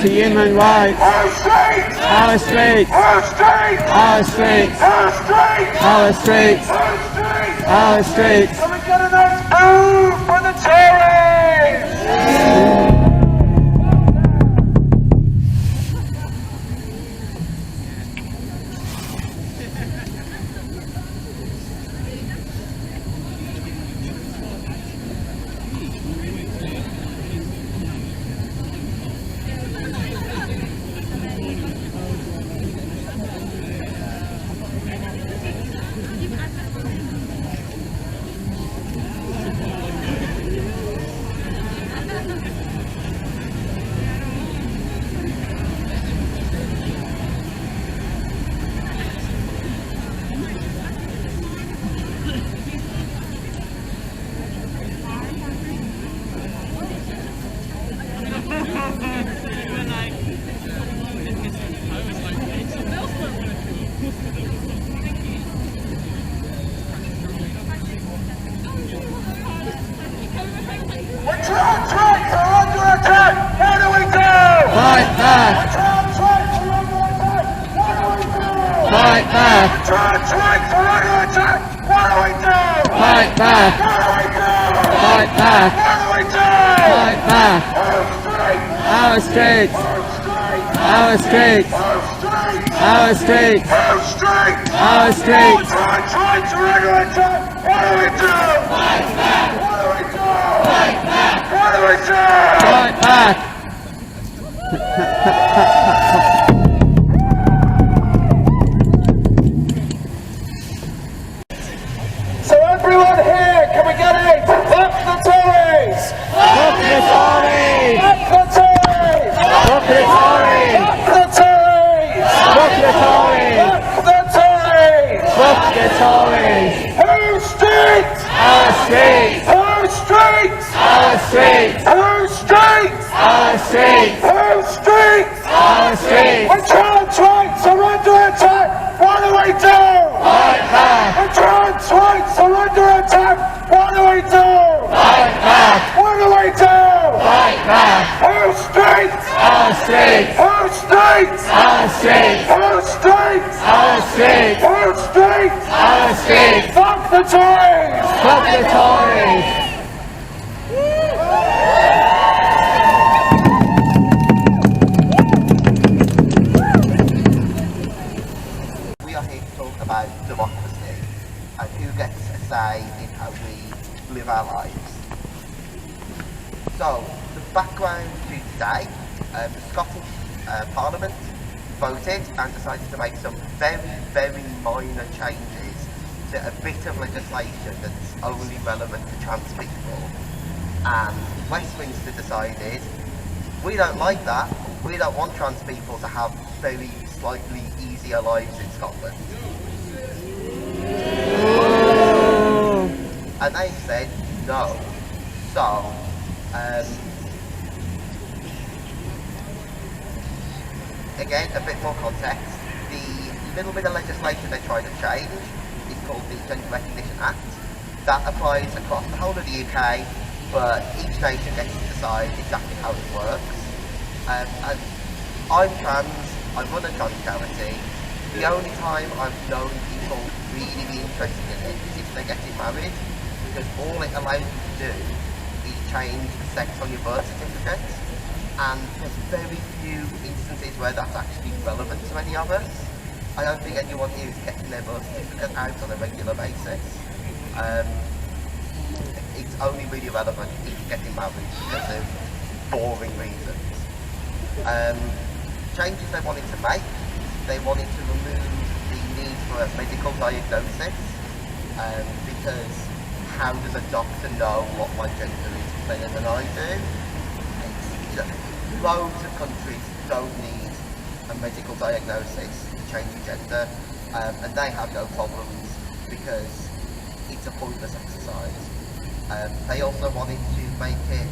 to human rights. Our streets. Our streets. Our streets. Our streets. Our streets. Our streets. Can we get a nice boo for the Tories? Fight back! Trans rights are under attack! What do we do? Fight back! What do we do? Fight back! What do we do? Fight back! Our streets! Our streets! Our streets! Our streets! Our streets! Trans rights are under attack! What do we do? Fight back! What do we do? Fight back! What do we do? Fight back! Everyone here, can we get it? Fuck the Tories! Fuck the Tories! Fuck the Tories! Fuck the Tories! Fuck the Tories! Fuck the Tories! Fuck the Tories! Fuck the Tories! Who streets? Our streets! Who streets? Our streets! Who streets? Our streets! Who streets? Our streets! When trans rights are under attack, what do we do? Fight back! When trans rights are under attack, what do we do? Fight back! What do we do? Fight back! Who streets? Our streets! Who streets? Our streets! Who streets? Our streets! Who streets? Our streets! Fuck the Tories! Fuck the Tories! We are here to talk about democracy and who gets a say in how we live our lives. So, the background to today, the Scottish Parliament voted and decided to make some very, very minor changes to a bit of legislation that's only relevant to trans people. And Westminster decided, we don't like that, we don't want trans people to have very slightly easier lives in Scotland. And they said no. So, again, a bit more context. The little bit of legislation they tried to change is called the Gender Recognition Act. That applies across the whole of the UK, but each nation gets to decide exactly how it works. And I'm trans, I run a trans charity. The only time I've known people really be interested in it is if they're getting married, because all it allows you to do is change the sex on your birth certificate, and there's very few instances where that's actually relevant to any of us. I don't think anyone here is getting their birth certificate out on a regular basis. It's only really relevant if you're getting married because of boring reasons. Changes they wanted to make, they wanted to remove the need for a medical diagnosis, because how does a doctor know what my gender is better than I do? Loads of countries don't need a medical diagnosis to change your gender, and they have no problems because it's a pointless exercise. They also wanted to make it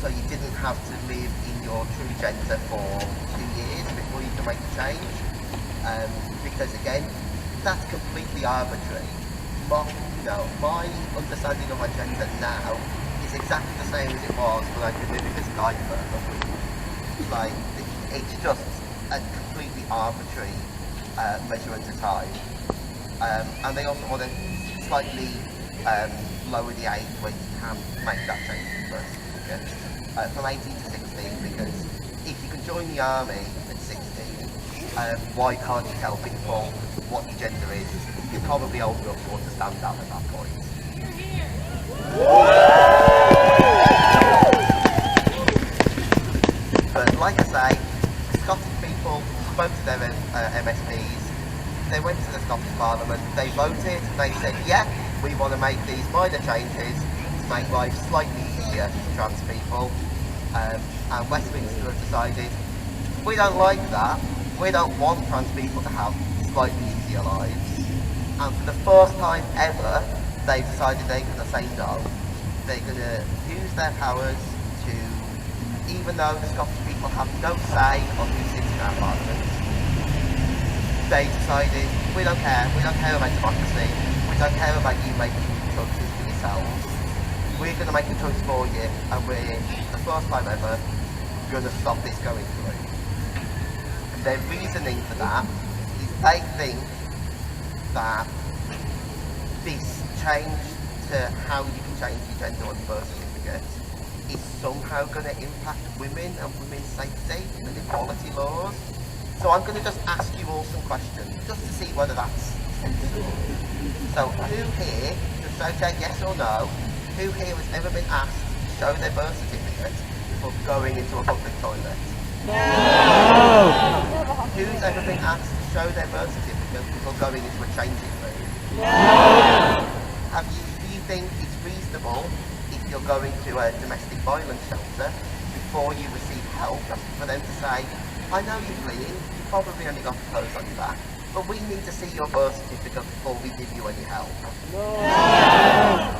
so you didn't have to live in your true gender for 2 years before you can make the change, because again, that's completely arbitrary. My understanding of my gender now is exactly the same as it was when I delivered this guy for a number of Like, it's just a completely arbitrary measurement of time. And they also want to slightly lower the age where you can make that change in birth certificate from 18 to 16, because if you can join the army at 16, why can't you tell people what your gender is? You're probably old enough to understand that at that point. But like I say, Scottish people spoke to their MSPs, they went to the Scottish Parliament, they voted, they said, yeah, we want to make these minor changes to make life slightly easier for trans people. And Westminster have decided, we don't like that, we don't want trans people to have slightly easier lives. And for the first time ever, they've decided they're going to say no. They're going to use their powers to, even though the Scottish people have no say on who sits in our parliament, they decided, we don't care about democracy, we don't care about you making choices for yourselves. We're going to make a choice for you, and we're, the first time ever, going to stop this going through. And their reasoning for that is they think that this change to how you can change your gender on your birth certificate is somehow going to impact women and women's safety and equality laws. So I'm going to just ask you all some questions, just to see whether that's sensible. So who here, just shout out yes or no, who here has ever been asked to show their birth certificate before going into a public toilet? No! Who's ever been asked to show their birth certificate before going into a changing room? No! Do you think it's reasonable if you're going to a domestic violence shelter before you receive help for them to say, I know you're bleeding, you've probably only got clothes on your back, but we need to see your birth certificate before we give you any help? No!